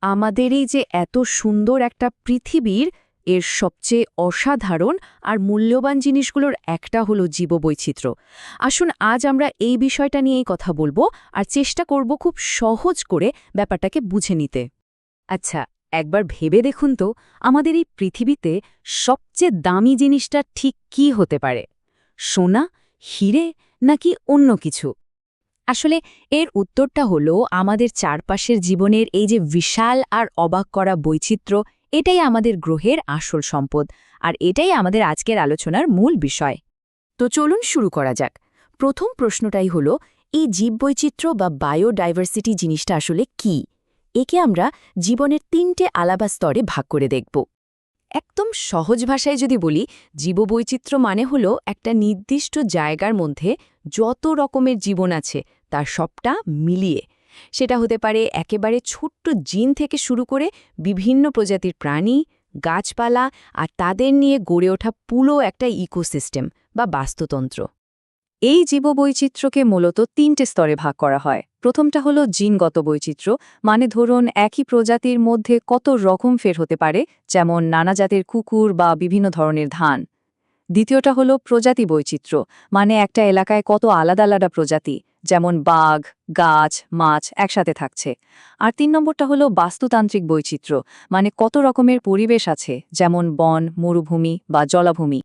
আমাদের এই যে এত সুন্দর একটা পৃথিবীর এর সবচেয়ে অসাধারণ আর মূল্যবান জিনিসগুলোর একটা হলো জীববৈচিত্র্য। আসুন আজ আমরা এই বিষয়টা নিয়েই কথা বলবো আর চেষ্টা করব খুব সহজ করে ব্যাপারটাকে বুঝে নিতে। আচ্ছা, একবার ভেবে দেখুন তো, আমাদের এই পৃথিবীতে সবচেয়ে দামি জিনিসটা ঠিক কী হতে পারে? সোনা, হীরে নাকি অন্য কিছু? আসলে এর উত্তরটা হলো আমাদের চারপাশের জীবনের এই যে বিশাল আর অবাক করা বৈচিত্র্য, এটাই আমাদের গ্রহের আসল সম্পদ, আর এটাই আমাদের আজকের আলোচনার মূল বিষয়। তো চলুন শুরু করা যাক। প্রথম প্রশ্নটাই হলো, এই জীববৈচিত্র্য বা বায়োডাইভার্সিটি জিনিসটা আসলে কি? একে আমরা জীবনের ৩টে আলাদা স্তরে ভাগ করে দেখব। একদম সহজ ভাষায় যদি বলি, জীববৈচিত্র্য মানে হলো একটা নির্দিষ্ট জায়গার মধ্যে যত রকমের জীবন আছে তার সবটা মিলিয়ে। সেটা হতে পারে একেবারে ছোট্ট জিন থেকে শুরু করে বিভিন্ন প্রজাতির প্রাণী, গাছপালা আর তাদের নিয়ে গড়ে ওঠা পুরো একটা ইকোসিস্টেম বা বাস্তুতন্ত্র। এই জীববৈচিত্র্যকে মূলত ৩টে স্তরে ভাগ করা হয়। প্রথমটা হলো জিনগত বৈচিত্র্য, মানে ধরুন একই প্রজাতির মধ্যে কত রকম ফের হতে পারে, যেমন নানা জাতের কুকুর বা বিভিন্ন ধরনের ধান। দ্বিতীয়টা হলো প্রজাতি বৈচিত্র্য, মানে একটা এলাকায় কত আলাদা আলাদা প্রজাতি, যেমন বাঘ, গাছ, মাছ একসাথে থাকছে। আর ৩ নম্বরটা হলো বাস্তুতান্ত্রিক বৈচিত্র্য, মানে কত রকমের পরিবেশ আছে, যেমন বন, মরুভূমি বা জলাভূমি।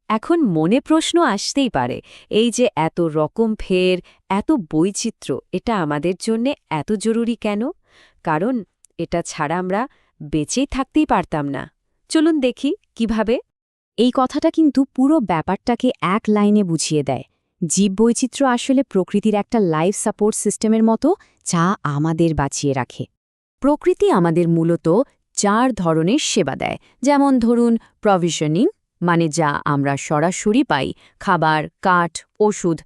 এখন মনে প্রশ্ন আসতেই পারে, এই যে এত রকম ফের, এত বৈচিত্র্য, এটা আমাদের জন্যে এত জরুরি কেন? কারণ এটা ছাড়া আমরা বেঁচেই থাকতেই পারতাম না। চলুন দেখি কিভাবে। এই কথাটা কিন্তু পুরো ব্যাপারটাকে এক লাইনে বুঝিয়ে দেয়। জীববৈচিত্র্য আসলে প্রকৃতির একটা লাইফ সাপোর্ট সিস্টেমের মতো, যা আমাদের বাঁচিয়ে রাখে। প্রকৃতি আমাদের মূলত ৪ ধরনের সেবা দেয়, যেমন ধরুন প্রভিশনিং, মানে যা আমরা সরাসরি পাই, খাবার, কাঠ, ওষুধ।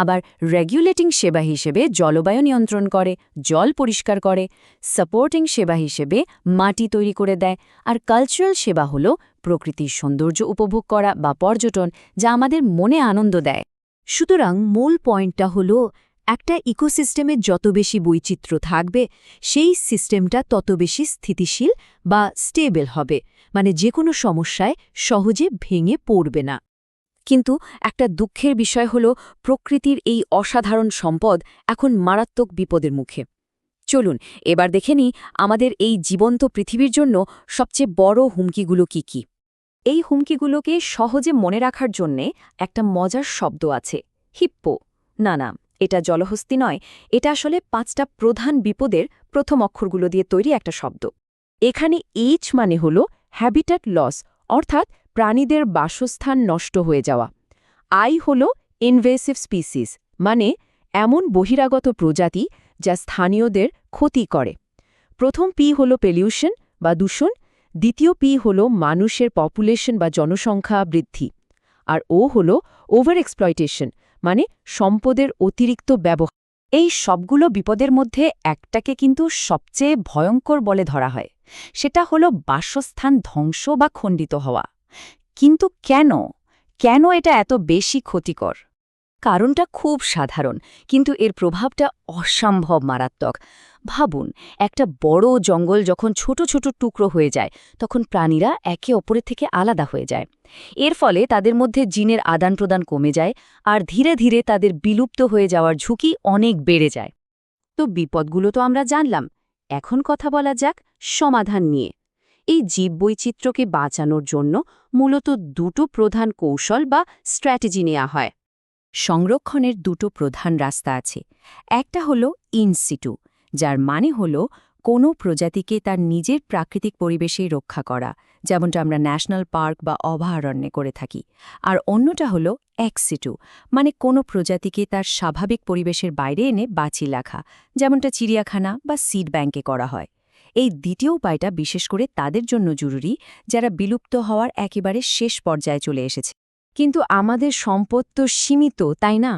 আবার রেগুলেটিং সেবা হিসেবে জলবায়ু নিয়ন্ত্রণ করে, জল পরিষ্কার করে। সাপোর্টিং সেবা হিসেবে মাটি তৈরি করে দেয়। আর কালচারাল সেবা হলো প্রকৃতির সৌন্দর্য উপভোগ করা বা পর্যটন, যা আমাদের মনে আনন্দ দেয়। সুতরাং মূল পয়েন্টটা হলো, একটা ইকোসিস্টেমে যত বেশি বৈচিত্র্য থাকবে, সেই সিস্টেমটা তত বেশি স্থিতিশীল বা স্টেবল হবে, মানে যে কোনো সমস্যায় সহজে ভেঙে পড়বে না। কিন্তু একটা দুঃখের বিষয় হলো, প্রকৃতির এই অসাধারণ সম্পদ এখন মারাত্মক বিপদের মুখে। চলুন এবার দেখে নিই আমাদের এই জীবন্ত পৃথিবীর জন্য সবচেয়ে বড় হুমকিগুলো কি কি। এই হুমকিগুলোকে সহজে মনে রাখার জন্যে একটা মজার শব্দ আছে, হিপ্পো। না, এটা জলহস্তি নয়, এটা আসলে ৫টা প্রধান বিপদের প্রথম অক্ষরগুলো দিয়ে তৈরি একটা শব্দ। এখানে এইচ মানে হল হ্যাবিটাট লস, অর্থাৎ প্রাণীদের বাসস্থান নষ্ট হয়ে যাওয়া। আই হল ইনভেসিভ স্পিসিস, মানে এমন বহিরাগত প্রজাতি যা স্থানীয়দের ক্ষতি করে। প্রথম পি হল পলিউশন বা দূষণ, দ্বিতীয় পি হল মানুষের পপুলেশন বা জনসংখ্যা বৃদ্ধি, আর ও হল ওভার এক্সপ্লয়টেশন, মানে সম্পদের অতিরিক্ত ব্যবহার। এই সবগুলো বিপদের মধ্যে একটাকে কিন্তু সবচেয়ে ভয়ঙ্কর বলে ধরা হয়, সেটা হলো বাসস্থান ধ্বংস বা খণ্ডিত হওয়া। কিন্তু কেন এটা এত বেশি ক্ষতিকর? কারণটা খুব সাধারণ, কিন্তু এর প্রভাবটা অসম্ভব মারাত্মক। ভাবুন, একটা বড় জঙ্গল যখন ছোট ছোট টুকরো হয়ে যায়, তখন প্রাণীরা একে অপরের থেকে আলাদা হয়ে যায়। এর ফলে তাদের মধ্যে জিনের আদান প্রদান কমে যায়, আর ধীরে ধীরে তাদের বিলুপ্ত হয়ে যাওয়ার ঝুঁকি অনেক বেড়ে যায়। তো বিপদগুলো তো আমরা জানলাম, এখন কথা বলা যাক সমাধান নিয়ে। এই জীববৈচিত্র্যকে বাঁচানোর জন্য মূলত দুটো প্রধান কৌশল বা স্ট্র্যাটেজি নেওয়া হয়। সংরক্ষণের দুটো প্রধান রাস্তা আছে। একটা হলো ইনসিটু, যার মানে হলো কোনো প্রজাতিকে তার নিজের প্রাকৃতিক পরিবেশেই রক্ষা করা, যেমনটা আমরা ন্যাশনাল পার্ক বা অভয়ারণ্যে করে থাকি। আর অন্যটা হলো এক্সিটু, মানে কোনো প্রজাতিকে তার স্বাভাবিক পরিবেশের বাইরে এনে বাঁচিয়ে রাখা, যেমনটা চিড়িয়াখানা বা সিড ব্যাংকে করা হয়। এই দ্বিতীয় উপায়টা বিশেষ করে তাদের জন্য জরুরি, যারা বিলুপ্ত হওয়ার একেবারে শেষ পর্যায়ে চলে এসেছে। কিন্তু আমাদের সম্পদ তো সীমিত, তাই না?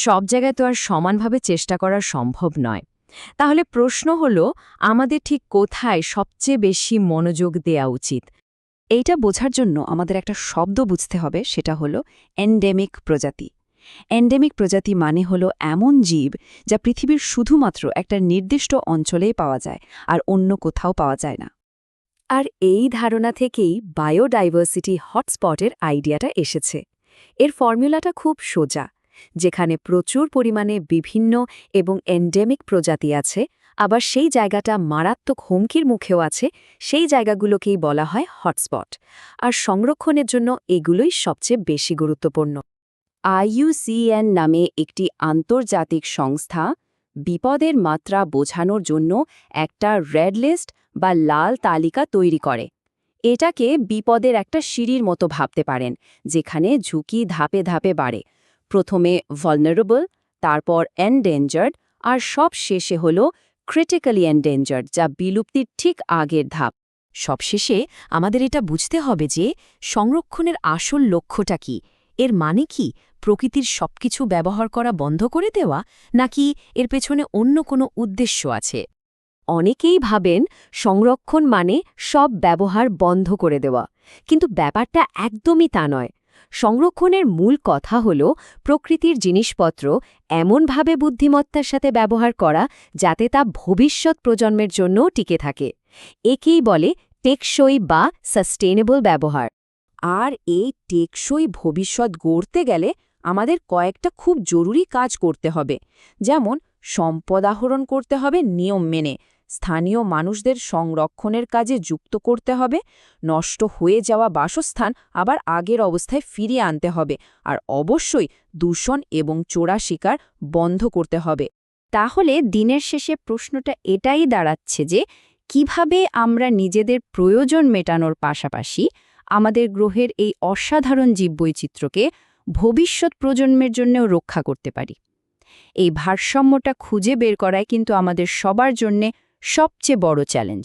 সব জায়গায় তো আর সমানভাবে চেষ্টা করা সম্ভব নয়। তাহলে প্রশ্ন হলো, আমাদের ঠিক কোথায় সবচেয়ে বেশি মনোযোগ দেয়া উচিত? এইটা বোঝার জন্য আমাদের একটা শব্দ বুঝতে হবে, সেটা হলো এন্ডেমিক প্রজাতি। এন্ডেমিক প্রজাতি মানে হল এমন জীব যা পৃথিবীর শুধুমাত্র একটা নির্দিষ্ট অঞ্চলেই পাওয়া যায় আর অন্য কোথাও পাওয়া যায় না। আর এই ধারণা থেকেই বায়োডাইভার্সিটি হটস্পটের আইডিয়াটা এসেছে। এর ফর্মুলাটা খুব সোজা। যেখানে প্রচুর পরিমাণে বিভিন্ন এবং এন্ডেমিক প্রজাতি আছে, আবার সেই জায়গাটা মারাত্মক হুমকির মুখেও আছে, সেই জায়গাগুলোকেই বলা হয় হটস্পট। আর সংরক্ষণের জন্য এগুলোই সবচেয়ে বেশি গুরুত্বপূর্ণ। IUCN নামে একটি আন্তর্জাতিক সংস্থা বিপদের মাত্রা বোঝানোর জন্য একটা রেড লিস্ট বা লাল তালিকা তৈরি করে। এটাকে বিপদের একটা সিঁড়ির মতো ভাবতে পারেন, যেখানে ঝুঁকি ধাপে ধাপে বাড়ে। প্রথমে ভালনারেবল, তারপর এন্ডেঞ্জার্ড, আর সব শেষে হল ক্রিটিক্যালি এন্ডেঞ্জার্ড, যা বিলুপ্তির ঠিক আগের ধাপ। সবশেষে আমাদের এটা বুঝতে হবে যে সংরক্ষণের আসল লক্ষ্যটা কি। এর মানে কি প্রকৃতির সবকিছু ব্যবহার করা বন্ধ করে দেওয়া, নাকি এর পেছনে অন্য কোনো উদ্দেশ্য আছে? অনেকেই ভাবেন সংরক্ষণ মানে সব ব্যবহার বন্ধ করে দেওয়া, কিন্তু ব্যাপারটা একদমই তা নয়। সংরক্ষণের মূল কথা হল প্রকৃতির জিনিসপত্র এমনভাবে বুদ্ধিমত্তার সাথে ব্যবহার করা যাতে তা ভবিষ্যৎ প্রজন্মের জন্যও টিকে থাকে। একেই বলে টেকসই বা সাস্টেনেবল ব্যবহার। আর এই টেকসই ভবিষ্যৎ গড়তে গেলে আমাদের কয়েকটা খুব জরুরি কাজ করতে হবে। যেমন সম্পদ আহরণ করতে হবে নিয়ম মেনে, স্থানীয় মানুষদের সংরক্ষণের কাজে যুক্ত করতে হবে, নষ্ট হয়ে যাওয়া বাসস্থান আবার আগের অবস্থায় ফিরিয়ে আনতে হবে, আর অবশ্যই দূষণ এবং চোরা শিকার বন্ধ করতে হবে। তাহলে দিনের শেষে প্রশ্নটা এটাই দাঁড়াচ্ছে যে কিভাবে আমরা নিজেদের প্রয়োজন মেটানোর পাশাপাশি আমাদের গ্রহের এই অসাধারণ জীববৈচিত্র্যকে ভবিষ্যৎ প্রজন্মের জন্যও রক্ষা করতে পারি। এই ভারসাম্যটা খুঁজে বের করাই কিন্তু আমাদের সবার জন্যে সবচেয়ে বড় চ্যালেঞ্জ।